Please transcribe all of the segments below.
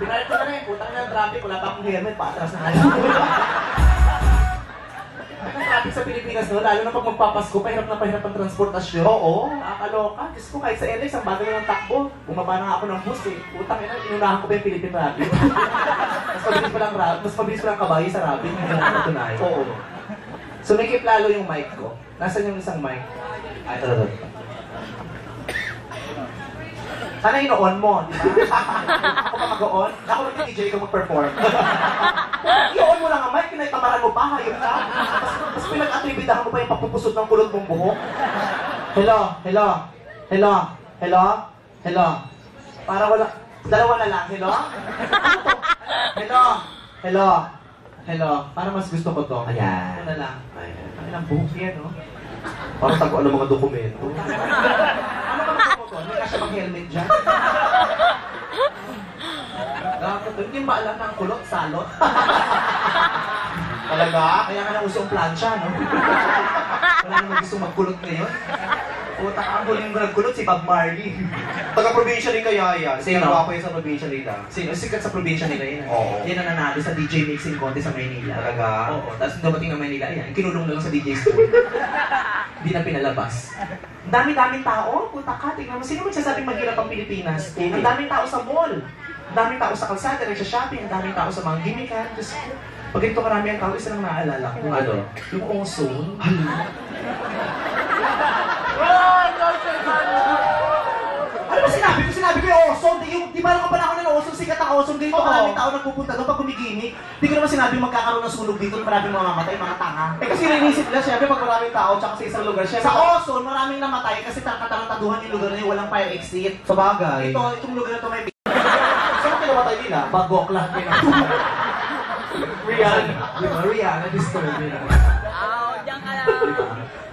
Pinayot ko na rin, putang na ng traffic, wala pa akong helmet, paatras na ngayon. Ang traffic sa Pilipinas, no? Lalo na pag magpapasko, pahirap na pahirap ang transportasyon. Oo, nakakaloka. Diyos ko, kahit sa LA, ang bagal na ng takbo. Bumaba na ako ng bus eh. Putang ina, inunahan ko pa yung Philippine Rabbit. Mas mabilis pa lang kabayo sa rabbit. Hindi na natunay. Oo. Sumikip lalo yung mic ko. Nasaan yung isang mic? Ay, ito. Sana ino-on mo, di ba? Ako pa mag-on? Ako mag-DJ ka mag-perform. I-on mo lang ang mic, pinaitamaran mo pa, hayop ka. Tapos pinag-atribidahan mo pa yung pagpupusot ng kulot mong buhok. Hello, hello, hello, hello, hello. Para wala, dalawa na lang, hello? Hello, hello, hello. Para mas gusto ko to. Ayan. Ito na lang. Ay, ang buhok yan, no? Parang tago ng mga dokumento. Ano ba gusto mo to? Hindi ka siya mag-helmet dyan. Hindi ba alam ng kulot, salot? Talaga? Kaya ka na usong plancha, no? Wala naman gusto magkulot ngayon. Puta ka, ang huling nagkulot si Bob Marley. Taga-probinsya rin kaya yan. Sino? Nagawa ko yan sa probinsya nila. Sino? Sikat sa probinsya nila yun. Oo. Yan ang nanalo sa DJ Mixing Contest sa Maynila. Talaga? Oo. Tapos dumating ng Maynila, yan. Kinulong na lang sa DJ school. Hindi na pinalabas. Ang dami-daming tao. Puta ka, tingnan mo. Sino magsasabing maghirap ang Pilipinas? Ang daming tao sa mall. Ang daming tao sa kalsada, nagsa-shopping. Ang daming tao sa mga gimmickan. Pag ito karami ang tao, isa lang naalala ko. Ano? Yung ozone. Ano ba sinabi ko? Sinabi ko yung ozone. Di ba naman panahon ng ozone, sikat ang ozone. Dito maraming tao nagpupunta doon pag gumigimik. Di ko naman sinabi magkakaroon ng sunog dito at maraming mamamatay, mga tanga. Eh kasi naisip nila, syempre pag maraming tao tsaka sa isang lugar, syempre sa ozone, maraming namatay kasi katarantaduhan yung lugar na yun, walang fire exit. Sa bagay. Itong lugar na ito may Saan kinamatay nila? bagok lang pinag- Rihanna. Diba? Rihanna, disturbing. Diyan ka lang.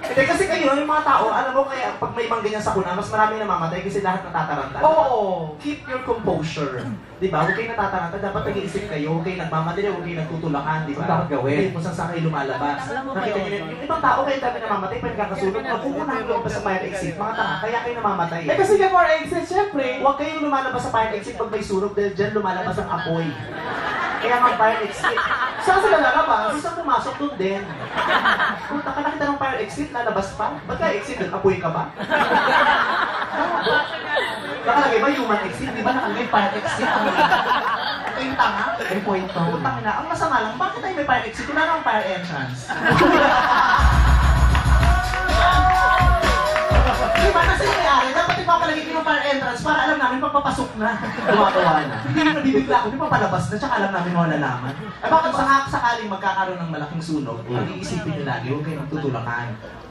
Hindi kasi kayo, yung mga tao, alam mo kaya pag may ibang ganyan sa kuna, mas maraming namamatay kasi lahat natataranta. Oo. Keep your composure. Diba? Huwag kayo natataranta, dapat nag-iisip kayo, huwag kayo nagmamadali, huwag kayo nagtutulakan, diba? Ang dapat gawin. Hindi kung saan kayo lumalabas. Nakita nyo yung ibang tao kayo dami namamatay, pa nagkakasunod, magkukunahan ko pa sa fire exit, mga tanga, kaya kayo namamatay. Eh kasi yung fire exit, syempre. Huwag kayong lumalabas sa fire exit pag may sunog dahil dyan lumalabas ang apoy. Kaya mag-fire exit. Saan sila lalabas? Saan pumasok doon din? Punta ka nakita ng fire exit, lalabas pa? Ba't ka exit doon? Apoy ka ba? Nakalagay ba human exit? Di ba nakalagay fire exit? Ito yung tanga? May point to. Putang ina. Ang masama lang, bakit tayo may fire exit? Wala namang fire entrance. Diba? Kasi yung may-ari, dapat ipapalagay ko yung fire entrance para alam namin pagpapasok na. Gumagawa na. Hindi na nabibigla ako, di pa palabas na, tsaka alam namin mga lalaman. Eh bakit sakaling magkakaroon ng malaking sunog, ang iisipin nyo lagi, huwag kayo magtutulakan.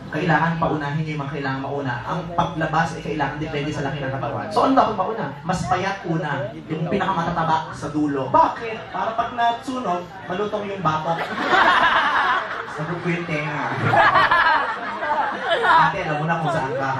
Kailangan paunahin nyo yung mga kailangan mauna. Ang paglabas ay kailangan depende sa laki ng katawan. So ano dapat mauna? Mas payat una, yung pinakamatataba sa dulo. Bakit? Para pag nasunog, malutong yung batok. Sagot ko yung tenga. Ate, alam mo na kung saan ka.